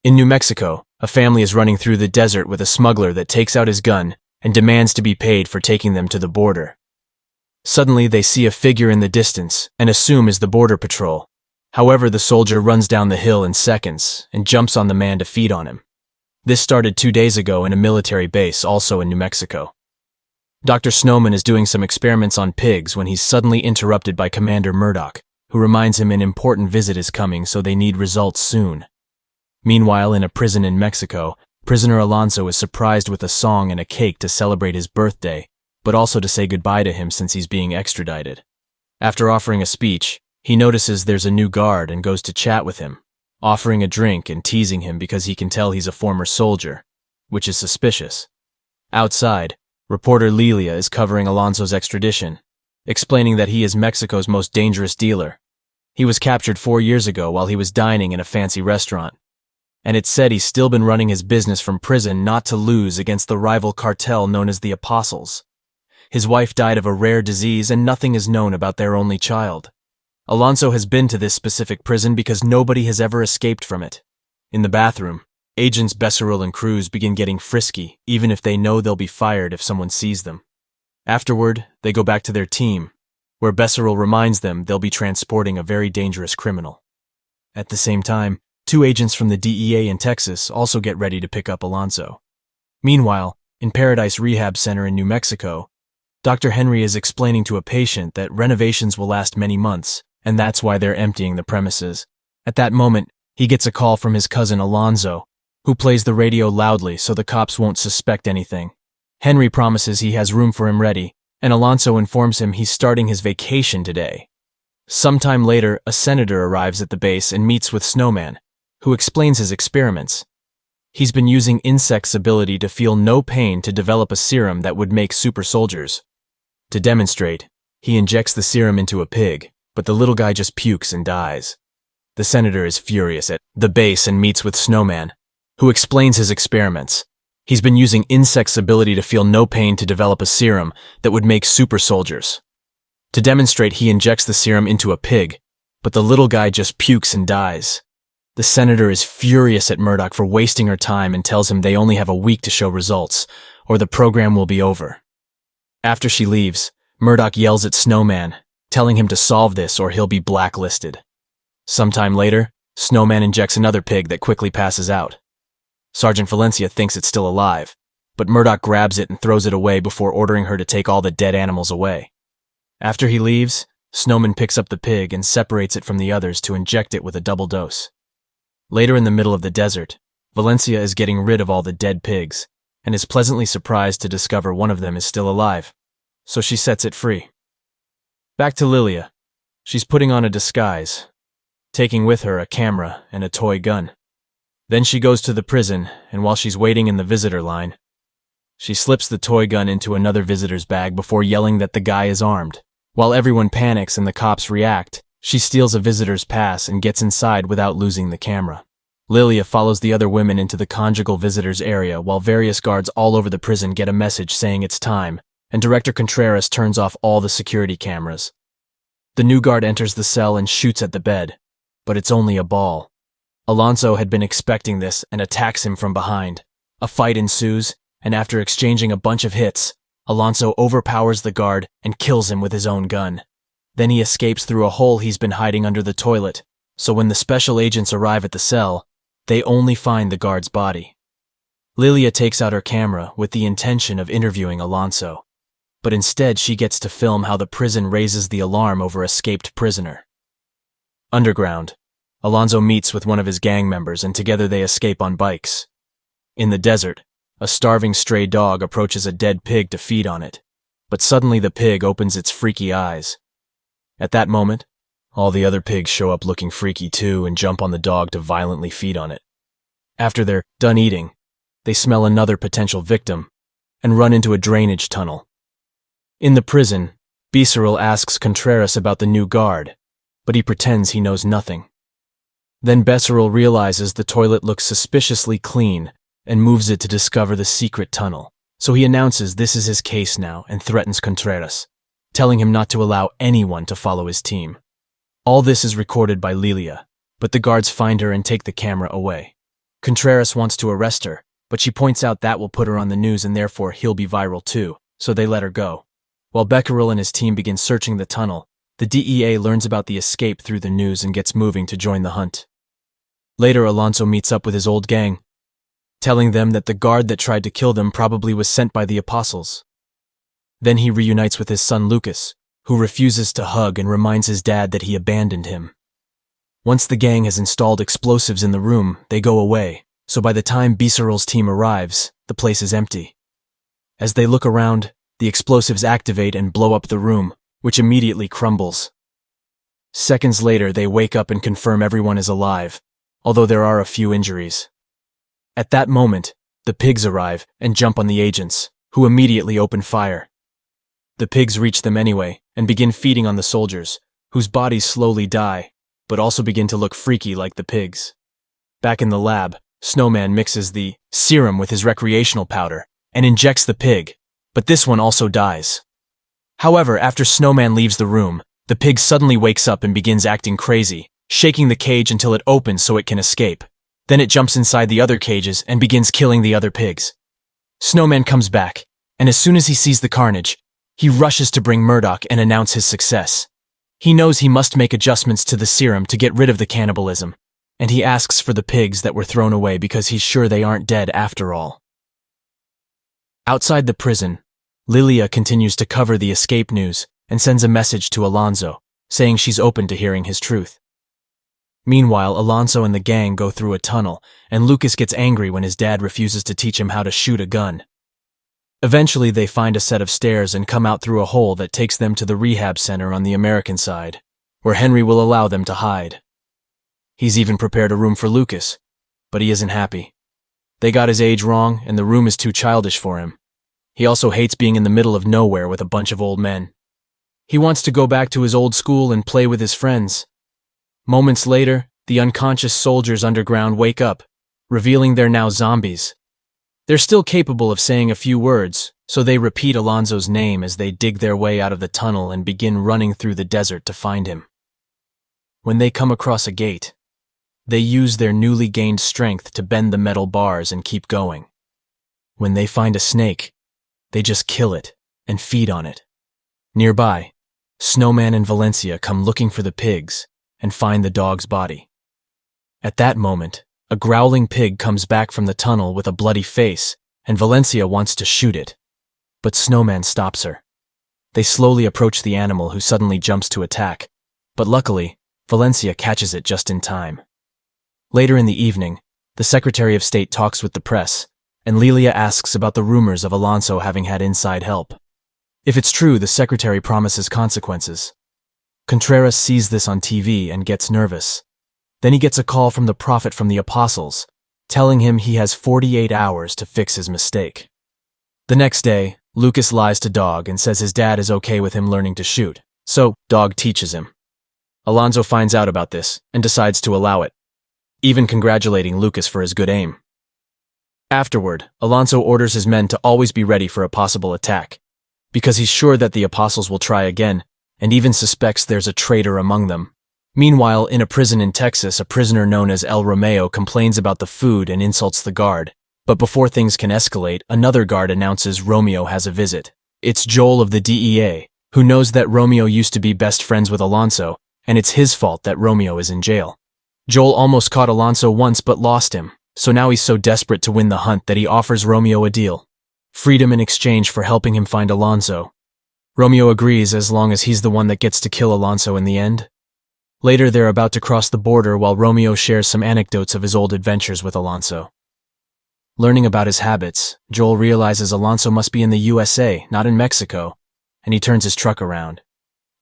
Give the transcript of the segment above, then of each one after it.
In New Mexico, a family is running through the desert with a smuggler that takes out his gun and demands to be paid for taking them to the border. Suddenly, they see a figure in the distance and assume is the border patrol. However, the soldier runs down the hill in seconds and jumps on the man to feed on him. This started 2 days ago in a military base also in New Mexico. Dr. Snowman is doing some experiments on pigs when he's suddenly interrupted by Commander Murdoch, who reminds him an important visit is coming, so they need results soon. Meanwhile, in a prison in Mexico, prisoner Alonso is surprised with a song and a cake to celebrate his birthday, but also to say goodbye to him since he's being extradited. After offering a speech, he notices there's a new guard and goes to chat with him, offering a drink and teasing him because he can tell he's a former soldier, which is suspicious. Outside, reporter Lilia is covering Alonso's extradition, explaining that he is Mexico's most dangerous dealer. He was captured 4 years ago while he was dining in a fancy restaurant, and it's said he's still been running his business from prison not to lose against the rival cartel known as the Apostles. His wife died of a rare disease and nothing is known about their only child. Alonso has been to this specific prison because nobody has ever escaped from it. In the bathroom, agents Besseril and Cruz begin getting frisky, even if they know they'll be fired if someone sees them. Afterward, they go back to their team, where Besseril reminds them they'll be transporting a very dangerous criminal. At the same time, 2 agents from the DEA in Texas also get ready to pick up Alonso. Meanwhile, in Paradise Rehab Center in New Mexico, Dr. Henry is explaining to a patient that renovations will last many months, and that's why they're emptying the premises. At that moment, he gets a call from his cousin Alonzo, who plays the radio loudly so the cops won't suspect anything. Henry promises he has room for him ready, and Alonso informs him he's starting his vacation today. Sometime later, a senator arrives at the base and meets with Snowman, who explains his experiments. He's been using insects' ability to feel no pain to develop a serum that would make super soldiers. To demonstrate, he injects the serum into a pig, but the little guy just pukes and dies. The senator is furious at the base and meets with Snowman, who explains his experiments. He's been using insects' ability to feel no pain to develop a serum that would make super soldiers. To demonstrate, he injects the serum into a pig, but the little guy just pukes and dies. The senator is furious at Murdoch for wasting her time and tells him they only have a week to show results, or the program will be over. After she leaves, Murdoch yells at Snowman, telling him to solve this or he'll be blacklisted. Sometime later, Snowman injects another pig that quickly passes out. Sergeant Valencia thinks it's still alive, but Murdoch grabs it and throws it away before ordering her to take all the dead animals away. After he leaves, Snowman picks up the pig and separates it from the others to inject it with a double dose. Later in the middle of the desert, Valencia is getting rid of all the dead pigs and is pleasantly surprised to discover one of them is still alive, so she sets it free. Back to Lilia. She's putting on a disguise, taking with her a camera and a toy gun. Then she goes to the prison, and while she's waiting in the visitor line, she slips the toy gun into another visitor's bag before yelling that the guy is armed. While everyone panics and the cops react, she steals a visitor's pass and gets inside without losing the camera. Lilia follows the other women into the conjugal visitors area while various guards all over the prison get a message saying it's time, and Director Contreras turns off all the security cameras. The new guard enters the cell and shoots at the bed, but it's only a ball. Alonso had been expecting this and attacks him from behind. A fight ensues, and after exchanging a bunch of hits, Alonso overpowers the guard and kills him with his own gun. Then he escapes through a hole he's been hiding under the toilet, so when the special agents arrive at the cell, they only find the guard's body. Lilia takes out her camera with the intention of interviewing Alonso, but instead she gets to film how the prison raises the alarm over escaped prisoner. Underground, Alonso meets with one of his gang members and together they escape on bikes. In the desert, a starving stray dog approaches a dead pig to feed on it, but suddenly the pig opens its freaky eyes. At that moment, all the other pigs show up looking freaky too and jump on the dog to violently feed on it. After they're done eating, they smell another potential victim and run into a drainage tunnel. In the prison, Becerril asks Contreras about the new guard, but he pretends he knows nothing. Then Becerril realizes the toilet looks suspiciously clean and moves it to discover the secret tunnel, so he announces this is his case now and threatens Contreras, telling him not to allow anyone to follow his team. All this is recorded by Lilia, but the guards find her and take the camera away. Contreras wants to arrest her, but she points out that will put her on the news and therefore he'll be viral too, so they let her go. While Becquerel and his team begin searching the tunnel, the DEA learns about the escape through the news and gets moving to join the hunt. Later, Alonso meets up with his old gang, telling them that the guard that tried to kill them probably was sent by the apostles. Then he reunites with his son Lucas, who refuses to hug and reminds his dad that he abandoned him. Once the gang has installed explosives in the room, they go away, so by the time Becerral's team arrives, the place is empty. As they look around, the explosives activate and blow up the room, which immediately crumbles. Seconds later, they wake up and confirm everyone is alive, although there are a few injuries. At that moment, the pigs arrive and jump on the agents, who immediately open fire. The pigs reach them anyway and begin feeding on the soldiers, whose bodies slowly die, but also begin to look freaky like the pigs. Back in the lab, Snowman mixes the serum with his recreational powder and injects the pig, but this one also dies. However, after Snowman leaves the room, the pig suddenly wakes up and begins acting crazy, shaking the cage until it opens so it can escape. Then it jumps inside the other cages and begins killing the other pigs. Snowman comes back, and as soon as he sees the carnage, he rushes to bring Murdoch and announce his success. He knows he must make adjustments to the serum to get rid of the cannibalism, and he asks for the pigs that were thrown away because he's sure they aren't dead after all. Outside the prison, Lilia continues to cover the escape news and sends a message to Alonso, saying she's open to hearing his truth. Meanwhile, Alonso and the gang go through a tunnel, and Lucas gets angry when his dad refuses to teach him how to shoot a gun. Eventually, they find a set of stairs and come out through a hole that takes them to the rehab center on the American side, where Henry will allow them to hide. He's even prepared a room for Lucas, but he isn't happy. They got his age wrong, and the room is too childish for him. He also hates being in the middle of nowhere with a bunch of old men. He wants to go back to his old school and play with his friends. Moments later, the unconscious soldiers underground wake up, revealing they're now zombies. They're still capable of saying a few words, so they repeat Alonso's name as they dig their way out of the tunnel and begin running through the desert to find him. When they come across a gate, they use their newly gained strength to bend the metal bars and keep going. When they find a snake, they just kill it and feed on it. Nearby, Snowman and Valencia come looking for the pigs and find the dog's body. At that moment, a growling pig comes back from the tunnel with a bloody face, and Valencia wants to shoot it. But Snowman stops her. They slowly approach the animal, who suddenly jumps to attack, but luckily, Valencia catches it just in time. Later in the evening, the Secretary of State talks with the press, and Lilia asks about the rumors of Alonso having had inside help. If it's true, the secretary promises consequences. Contreras sees this on TV and gets nervous. Then he gets a call from the prophet from the apostles, telling him he has 48 hours to fix his mistake. The next day, Lucas lies to Dog and says his dad is okay with him learning to shoot, so Dog teaches him. Alonso finds out about this and decides to allow it, even congratulating Lucas for his good aim. Afterward, Alonso orders his men to always be ready for a possible attack, because he's sure that the apostles will try again, and even suspects there's a traitor among them. Meanwhile, in a prison in Texas, a prisoner known as El Romeo complains about the food and insults the guard. But before things can escalate, another guard announces Romeo has a visit. It's Joel of the DEA, who knows that Romeo used to be best friends with Alonso, and it's his fault that Romeo is in jail. Joel almost caught Alonso once but lost him, so now he's so desperate to win the hunt that he offers Romeo a deal: freedom in exchange for helping him find Alonso. Romeo agrees as long as he's the one that gets to kill Alonso in the end. Later, they're about to cross the border while Romeo shares some anecdotes of his old adventures with Alonso. Learning about his habits, Joel realizes Alonso must be in the USA, not in Mexico, and he turns his truck around.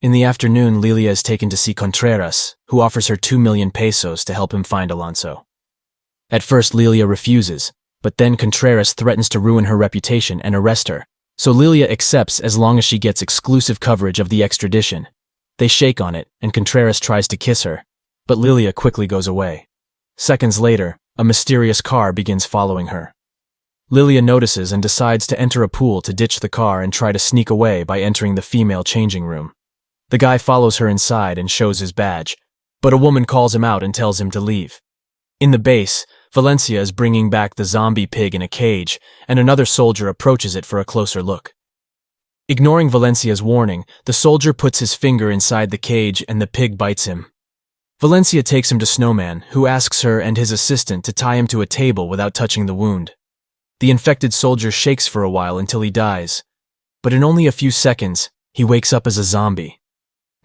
In the afternoon, Lilia is taken to see Contreras, who offers her 2 million pesos to help him find Alonso. At first, Lilia refuses, but then Contreras threatens to ruin her reputation and arrest her, so Lilia accepts as long as she gets exclusive coverage of the extradition. They shake on it, and Contreras tries to kiss her, but Lilia quickly goes away. Seconds later, a mysterious car begins following her. Lilia notices and decides to enter a pool to ditch the car and try to sneak away by entering the female changing room. The guy follows her inside and shows his badge, but a woman calls him out and tells him to leave. In the base, Valencia is bringing back the zombie pig in a cage, and another soldier approaches it for a closer look. Ignoring Valencia's warning, the soldier puts his finger inside the cage and the pig bites him. Valencia takes him to Snowman, who asks her and his assistant to tie him to a table without touching the wound. The infected soldier shakes for a while until he dies, but in only a few seconds, he wakes up as a zombie.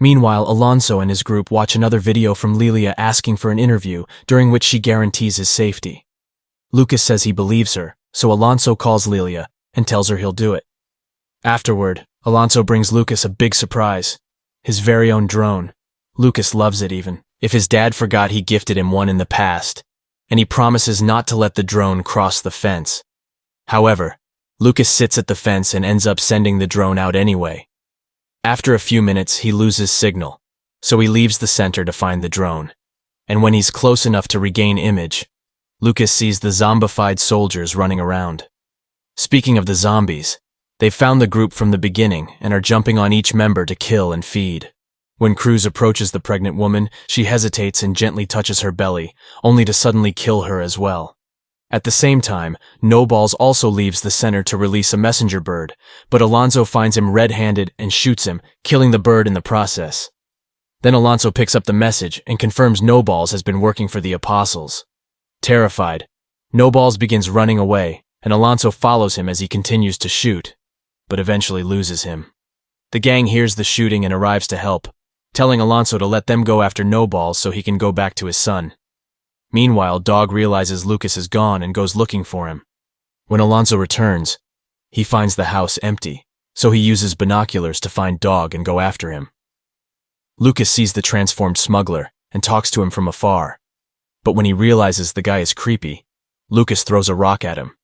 Meanwhile, Alonso and his group watch another video from Lilia asking for an interview, during which she guarantees his safety. Lucas says he believes her, so Alonso calls Lilia and tells her he'll do it. Afterward, Alonso brings Lucas a big surprise, his very own drone. Lucas loves it even, if his dad forgot he gifted him one in the past, and he promises not to let the drone cross the fence. However, Lucas sits at the fence and ends up sending the drone out anyway. After a few minutes, he loses signal, so he leaves the center to find the drone. And when he's close enough to regain image, Lucas sees the zombified soldiers running around. Speaking of the zombies, they've found the group from the beginning and are jumping on each member to kill and feed. When Cruz approaches the pregnant woman, she hesitates and gently touches her belly, only to suddenly kill her as well. At the same time, No Balls also leaves the center to release a messenger bird, but Alonso finds him red-handed and shoots him, killing the bird in the process. Then Alonso picks up the message and confirms No Balls has been working for the Apostles. Terrified, No Balls begins running away, and Alonso follows him as he continues to shoot, but eventually loses him. The gang hears the shooting and arrives to help, telling Alonso to let them go after No Balls so he can go back to his son. Meanwhile, Dog realizes Lucas is gone and goes looking for him. When Alonso returns, he finds the house empty, so he uses binoculars to find Dog and go after him. Lucas sees the transformed smuggler and talks to him from afar, but when he realizes the guy is creepy, Lucas throws a rock at him.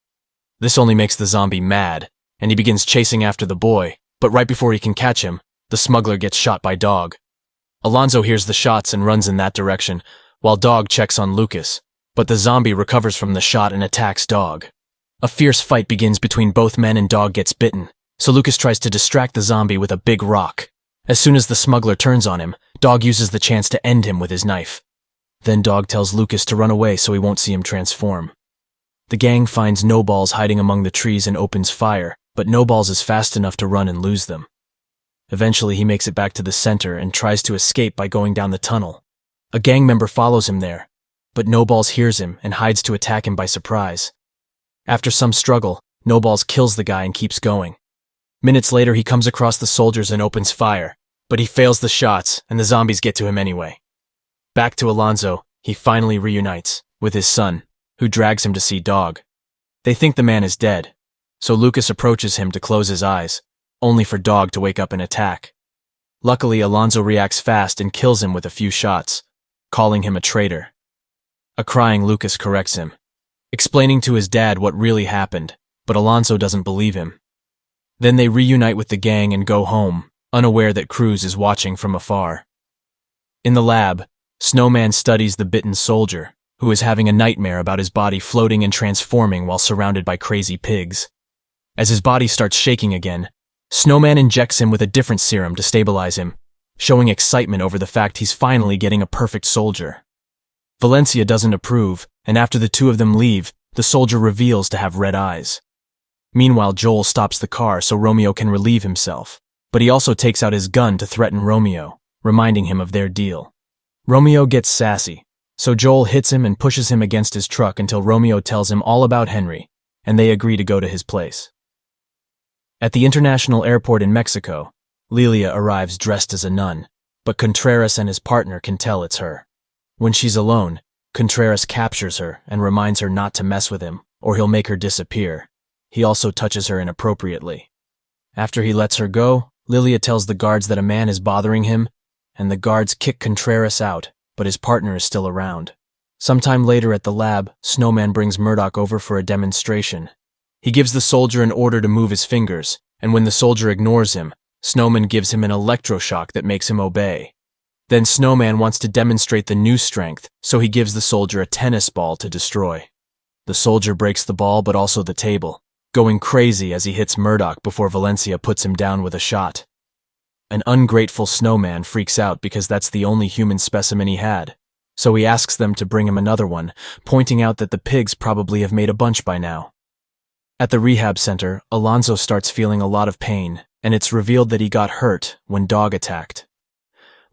This only makes the zombie mad, and he begins chasing after the boy, but right before he can catch him, the smuggler gets shot by Dog. Alonso hears the shots and runs in that direction, while Dog checks on Lucas, but the zombie recovers from the shot and attacks Dog. A fierce fight begins between both men and Dog gets bitten, so Lucas tries to distract the zombie with a big rock. As soon as the smuggler turns on him, Dog uses the chance to end him with his knife. Then Dog tells Lucas to run away so he won't see him transform. The gang finds No Balls hiding among the trees and opens fire, but No Balls is fast enough to run and lose them. Eventually, he makes it back to the center and tries to escape by going down the tunnel. A gang member follows him there, but No Balls hears him and hides to attack him by surprise. After some struggle, No Balls kills the guy and keeps going. Minutes later, he comes across the soldiers and opens fire, but he fails the shots and the zombies get to him anyway. Back to Alonso, he finally reunites with his son, who drags him to see Dog. They think the man is dead, so Lucas approaches him to close his eyes, only for Dog to wake up and attack. Luckily, Alonso reacts fast and kills him with a few shots, calling him a traitor. A crying Lucas corrects him, explaining to his dad what really happened, but Alonso doesn't believe him. Then they reunite with the gang and go home, unaware that Cruz is watching from afar. In the lab, Snowman studies the bitten soldier, who is having a nightmare about his body floating and transforming while surrounded by crazy pigs. As his body starts shaking again, Snowman injects him with a different serum to stabilize him, showing excitement over the fact he's finally getting a perfect soldier. Valencia doesn't approve, and after the two of them leave, the soldier reveals to have red eyes. Meanwhile, Joel stops the car so Romeo can relieve himself, but he also takes out his gun to threaten Romeo, reminding him of their deal. Romeo gets sassy, so Joel hits him and pushes him against his truck until Romeo tells him all about Henry, and they agree to go to his place. At the international airport in Mexico, Lilia arrives dressed as a nun, but Contreras and his partner can tell it's her. When she's alone, Contreras captures her and reminds her not to mess with him, or he'll make her disappear. He also touches her inappropriately. After he lets her go, Lilia tells the guards that a man is bothering him, and the guards kick Contreras out, but his partner is still around. Sometime later at the lab, Snowman brings Murdoch over for a demonstration. He gives the soldier an order to move his fingers, and when the soldier ignores him, Snowman gives him an electroshock that makes him obey. Then Snowman wants to demonstrate the new strength, so he gives the soldier a tennis ball to destroy. The soldier breaks the ball but also the table, going crazy as he hits Murdoch before Valencia puts him down with a shot. An ungrateful Snowman freaks out because that's the only human specimen he had, so he asks them to bring him another one, pointing out that the pigs probably have made a bunch by now. At the rehab center, Alonso starts feeling a lot of pain, and it's revealed that he got hurt when Dog attacked.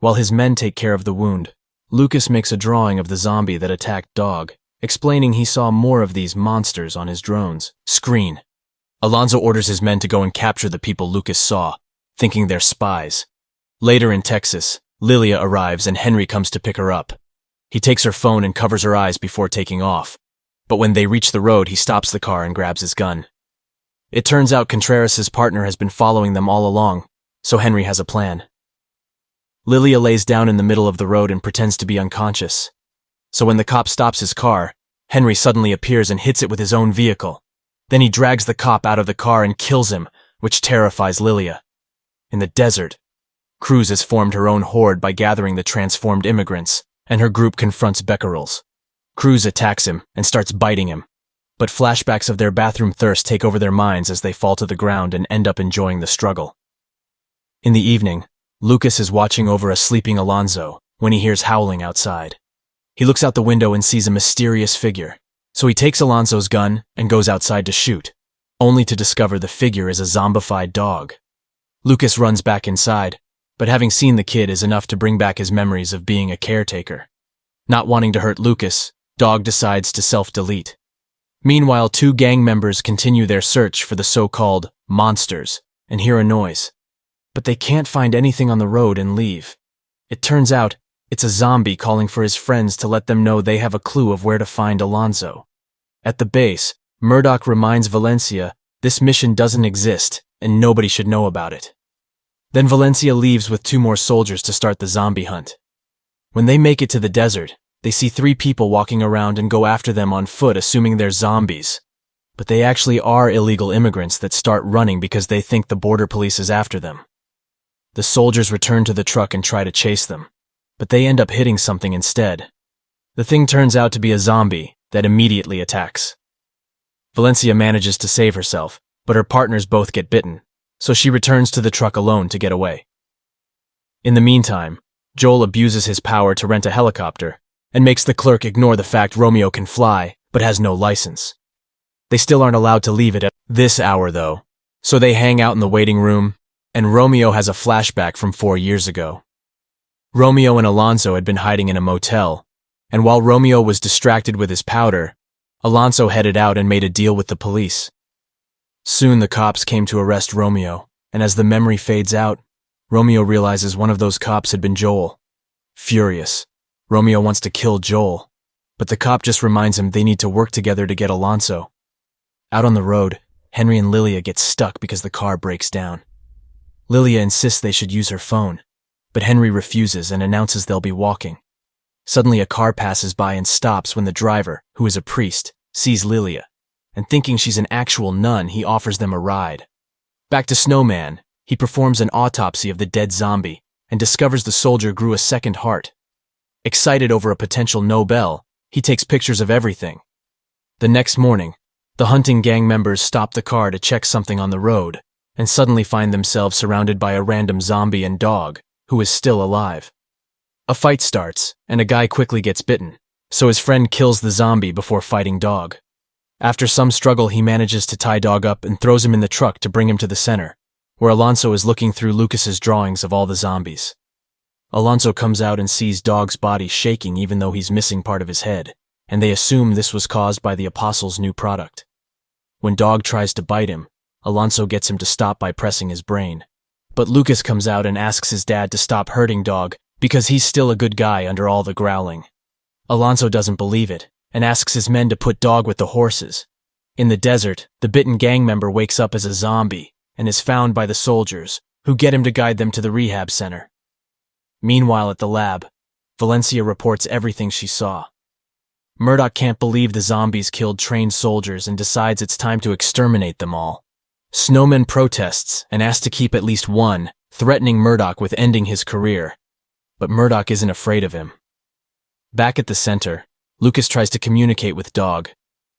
While his men take care of the wound, Lucas makes a drawing of the zombie that attacked Dog, explaining he saw more of these monsters on his drones. Screen. Alonso orders his men to go and capture the people Lucas saw, thinking they're spies. Later in Texas, Lilia arrives and Henry comes to pick her up. He takes her phone and covers her eyes before taking off. But when they reach the road, he stops the car and grabs his gun. It turns out Contreras' partner has been following them all along, so Henry has a plan. Lilia lays down in the middle of the road and pretends to be unconscious. So when the cop stops his car, Henry suddenly appears and hits it with his own vehicle. Then he drags the cop out of the car and kills him, which terrifies Lilia. In the desert, Cruz has formed her own horde by gathering the transformed immigrants, and her group confronts Becquerels. Cruz attacks him and starts biting him, but flashbacks of their bathroom thirst take over their minds as they fall to the ground and end up enjoying the struggle. In the evening, Lucas is watching over a sleeping Alonso when he hears howling outside. He looks out the window and sees a mysterious figure, so he takes Alonso's gun and goes outside to shoot, only to discover the figure is a zombified dog. Lucas runs back inside, but having seen the kid is enough to bring back his memories of being a caretaker. Not wanting to hurt Lucas, Dog decides to self-delete. Meanwhile, two gang members continue their search for the so-called monsters and hear a noise. But they can't find anything on the road and leave. It turns out it's a zombie calling for his friends to let them know they have a clue of where to find Alonso. At the base, Murdoch reminds Valencia this mission doesn't exist and nobody should know about it. Then Valencia leaves with two more soldiers to start the zombie hunt. When they make it to the desert, they see three people walking around and go after them on foot, assuming they're zombies. But they actually are illegal immigrants that start running because they think the border police is after them. The soldiers return to the truck and try to chase them, but they end up hitting something instead. The thing turns out to be a zombie that immediately attacks. Valencia manages to save herself, but her partners both get bitten, so she returns to the truck alone to get away. In the meantime, Joel abuses his power to rent a helicopter and makes the clerk ignore the fact Romeo can fly but has no license. They still aren't allowed to leave it at this hour though, so they hang out in the waiting room, and Romeo has a flashback from 4 years ago. Romeo and Alonso had been hiding in a motel, and while Romeo was distracted with his powder, Alonso headed out and made a deal with the police. Soon the cops came to arrest Romeo, and as the memory fades out, Romeo realizes one of those cops had been Joel. Furious, Romeo wants to kill Joel, but the cop just reminds him they need to work together to get Alonso. Out on the road, Henry and Lilia get stuck because the car breaks down. Lilia insists they should use her phone, but Henry refuses and announces they'll be walking. Suddenly a car passes by and stops when the driver, who is a priest, sees Lilia, and thinking she's an actual nun, he offers them a ride. Back to Snowman, he performs an autopsy of the dead zombie and discovers the soldier grew a second heart. Excited over a potential Nobel, he takes pictures of everything. The next morning, the hunting gang members stop the car to check something on the road and suddenly find themselves surrounded by a random zombie and dog who is still alive. A fight starts, and a guy quickly gets bitten, so his friend kills the zombie before fighting Dog. After some struggle, he manages to tie Dog up and throws him in the truck to bring him to the center, where Alonso is looking through Lucas's drawings of all the zombies. Alonso comes out and sees Dog's body shaking even though he's missing part of his head, and they assume this was caused by the Apostle's new product. When Dog tries to bite him, Alonso gets him to stop by pressing his brain. But Lucas comes out and asks his dad to stop hurting Dog because he's still a good guy under all the growling. Alonso doesn't believe it and asks his men to put Dog with the horses. In the desert, the bitten gang member wakes up as a zombie and is found by the soldiers, who get him to guide them to the rehab center. Meanwhile at the lab, Valencia reports everything she saw. Murdoch can't believe the zombies killed trained soldiers and decides it's time to exterminate them all. Snowman protests and asks to keep at least one, threatening Murdoch with ending his career. But Murdoch isn't afraid of him. Back at the center, Lucas tries to communicate with Dog,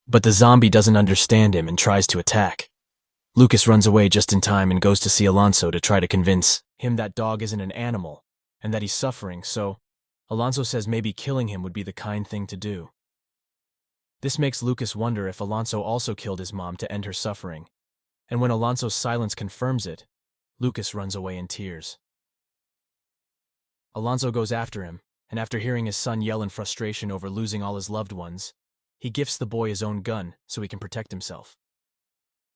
but the zombie doesn't understand him and tries to attack. Lucas runs away just in time and goes to see Alonso to try to convince him that Dog isn't an animal and that he's suffering, so Alonso says maybe killing him would be the kind thing to do. This makes Lucas wonder if Alonso also killed his mom to end her suffering, and when Alonso's silence confirms it, Lucas runs away in tears. Alonso goes after him, and after hearing his son yell in frustration over losing all his loved ones, he gifts the boy his own gun so he can protect himself.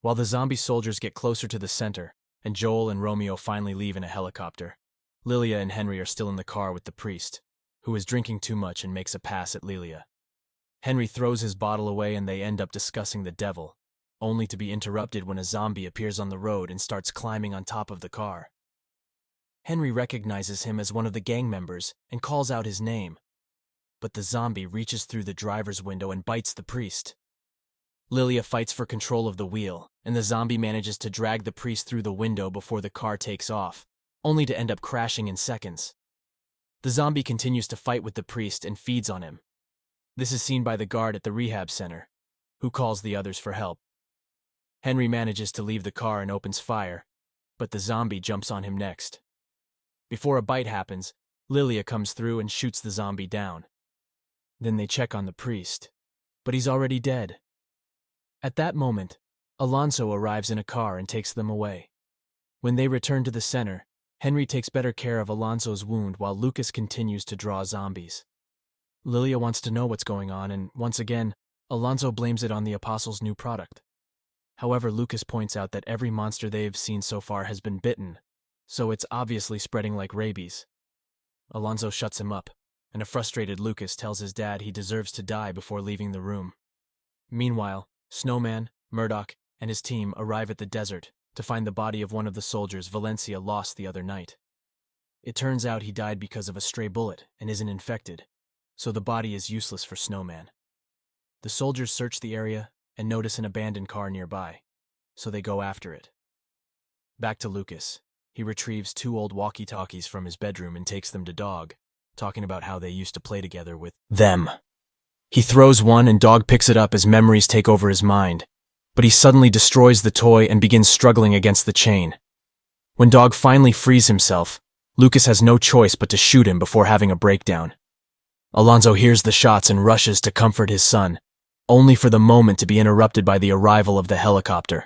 While the zombie soldiers get closer to the center, and Joel and Romeo finally leave in a helicopter, Lilia and Henry are still in the car with the priest, who is drinking too much and makes a pass at Lilia. Henry throws his bottle away and they end up discussing the devil, only to be interrupted when a zombie appears on the road and starts climbing on top of the car. Henry recognizes him as one of the gang members and calls out his name, but the zombie reaches through the driver's window and bites the priest. Lilia fights for control of the wheel, and the zombie manages to drag the priest through the window before the car takes off, only to end up crashing in seconds. The zombie continues to fight with the priest and feeds on him. This is seen by the guard at the rehab center, who calls the others for help. Henry manages to leave the car and opens fire, but the zombie jumps on him next. Before a bite happens, Lilia comes through and shoots the zombie down. Then they check on the priest, but he's already dead. At that moment, Alonso arrives in a car and takes them away. When they return to the center, Henry takes better care of Alonso's wound while Lucas continues to draw zombies. Lilia wants to know what's going on, and once again, Alonso blames it on the Apostles' new product. However, Lucas points out that every monster they've seen so far has been bitten, so it's obviously spreading like rabies. Alonso shuts him up, and a frustrated Lucas tells his dad he deserves to die before leaving the room. Meanwhile, Snowman, Murdoch, and his team arrive at the desert to find the body of one of the soldiers Valencia lost the other night. It turns out he died because of a stray bullet and isn't infected, so the body is useless for Snowman. The soldiers search the area and notice an abandoned car nearby, so they go after it. Back to Lucas. He retrieves 2 old walkie-talkies from his bedroom and takes them to Dog, talking about how they used to play together with them. He throws one and Dog picks it up as memories take over his mind, but he suddenly destroys the toy and begins struggling against the chain. When Dog finally frees himself, Lucas has no choice but to shoot him before having a breakdown. Alonso hears the shots and rushes to comfort his son, only for the moment to be interrupted by the arrival of the helicopter.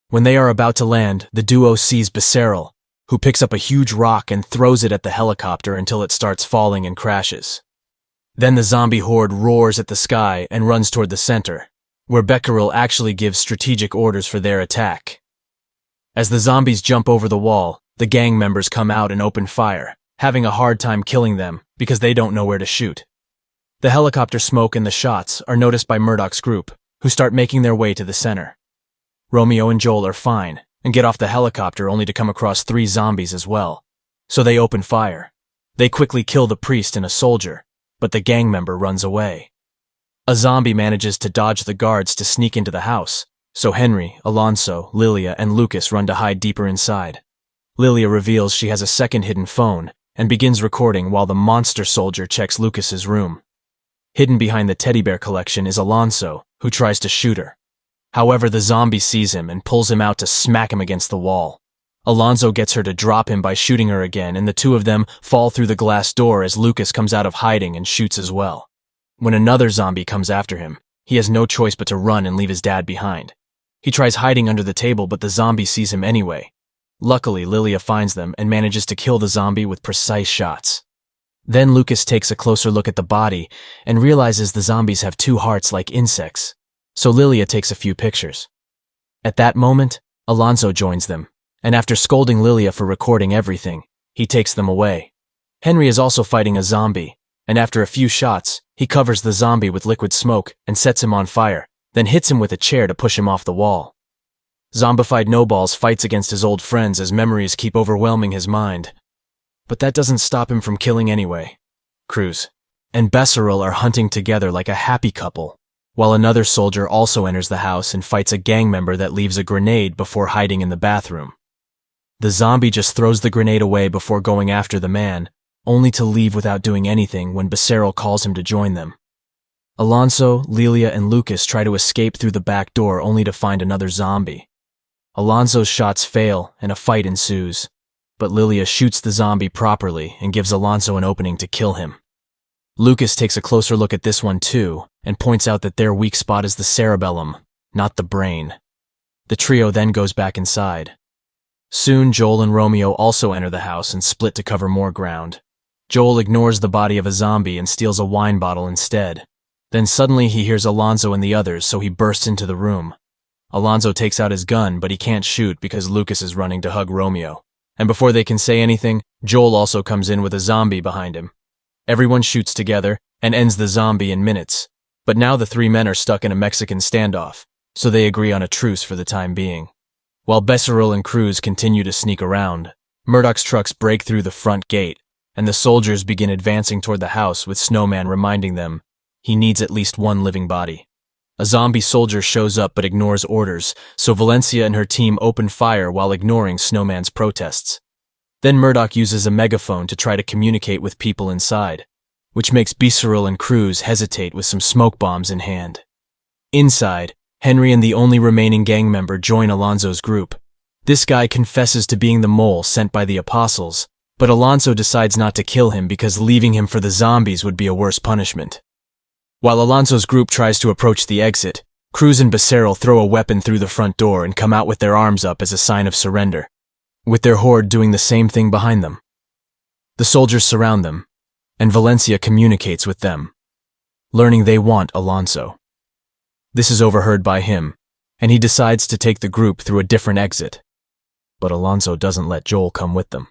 When they are about to land, the duo sees Becerril, who picks up a huge rock and throws it at the helicopter until it starts falling and crashes. Then the zombie horde roars at the sky and runs toward the center, where Becerril actually gives strategic orders for their attack. As the zombies jump over the wall, the gang members come out and open fire, having a hard time killing them because they don't know where to shoot. The helicopter smoke and the shots are noticed by Murdoch's group, who start making their way to the center. Romeo and Joel are fine and get off the helicopter only to come across 3 zombies as well, so they open fire. They quickly kill the priest and a soldier, but the gang member runs away. A zombie manages to dodge the guards to sneak into the house, so Henry, Alonso, Lilia, and Lucas run to hide deeper inside. Lilia reveals she has a second hidden phone and begins recording while the monster soldier checks Lucas's room. Hidden behind the teddy bear collection is Alonso, who tries to shoot her. However, the zombie sees him and pulls him out to smack him against the wall. Alonso gets her to drop him by shooting her again, and the 2 of them fall through the glass door as Lucas comes out of hiding and shoots as well. When another zombie comes after him, he has no choice but to run and leave his dad behind. He tries hiding under the table, but the zombie sees him anyway. Luckily, Lilia finds them and manages to kill the zombie with precise shots. Then Lucas takes a closer look at the body and realizes the zombies have 2 hearts like insects, so Lilia takes a few pictures. At that moment, Alonso joins them, and after scolding Lilia for recording everything, he takes them away. Henry is also fighting a zombie, and after a few shots, he covers the zombie with liquid smoke and sets him on fire, then hits him with a chair to push him off the wall. Zombified No-Balls fights against his old friends as memories keep overwhelming his mind. But that doesn't stop him from killing anyway. Cruz and Becerril are hunting together like a happy couple, while another soldier also enters the house and fights a gang member that leaves a grenade before hiding in the bathroom. The zombie just throws the grenade away before going after the man, only to leave without doing anything when Becerril calls him to join them. Alonso, Lilia, and Lucas try to escape through the back door only to find another zombie. Alonso's shots fail and a fight ensues, but Lilia shoots the zombie properly and gives Alonso an opening to kill him. Lucas takes a closer look at this one too, and points out that their weak spot is the cerebellum, not the brain. The trio then goes back inside. Soon, Joel and Romeo also enter the house and split to cover more ground. Joel ignores the body of a zombie and steals a wine bottle instead. Then suddenly he hears Alonzo and the others, so he bursts into the room. Alonzo takes out his gun, but he can't shoot because Lucas is running to hug Romeo. And before they can say anything, Joel also comes in with a zombie behind him. Everyone shoots together and ends the zombie in minutes. But now the three men are stuck in a Mexican standoff, so they agree on a truce for the time being. While Becerril and Cruz continue to sneak around, Murdoch's trucks break through the front gate, and the soldiers begin advancing toward the house with Snowman reminding them he needs at least one living body. A zombie soldier shows up but ignores orders, so Valencia and her team open fire while ignoring Snowman's protests. Then Murdoch uses a megaphone to try to communicate with people inside, which makes Becerril and Cruz hesitate with some smoke bombs in hand. Inside, Henry and the only remaining gang member join Alonzo's group. This guy confesses to being the mole sent by the apostles, but Alonzo decides not to kill him because leaving him for the zombies would be a worse punishment. While Alonzo's group tries to approach the exit, Cruz and Becerril throw a weapon through the front door and come out with their arms up as a sign of surrender, with their horde doing the same thing behind them. The soldiers surround them, and Valencia communicates with them, learning they want Alonzo. This is overheard by him, and he decides to take the group through a different exit, but Alonzo doesn't let Joel come with them.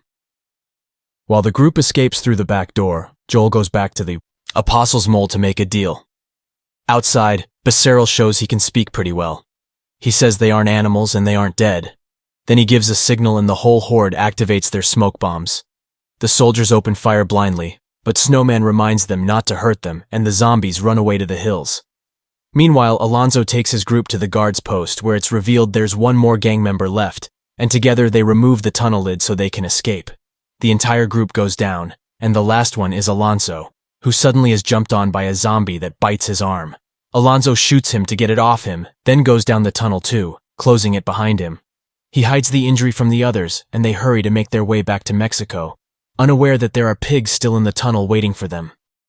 While the group escapes through the back door, Joel goes back to the Apostles' mole to make a deal. Outside, Becerril shows he can speak pretty well. He says they aren't animals and they aren't dead. Then he gives a signal and the whole horde activates their smoke bombs. The soldiers open fire blindly, but Snowman reminds them not to hurt them and the zombies run away to the hills. Meanwhile, Alonzo takes his group to the guard's post where it's revealed there's one more gang member left, and together they remove the tunnel lid so they can escape. The entire group goes down, and the last one is Alonzo, who suddenly is jumped on by a zombie that bites his arm. Alonzo shoots him to get it off him, then goes down the tunnel too, closing it behind him. He hides the injury from the others, and they hurry to make their way back to Mexico, unaware that there are pigs still in the tunnel waiting for them.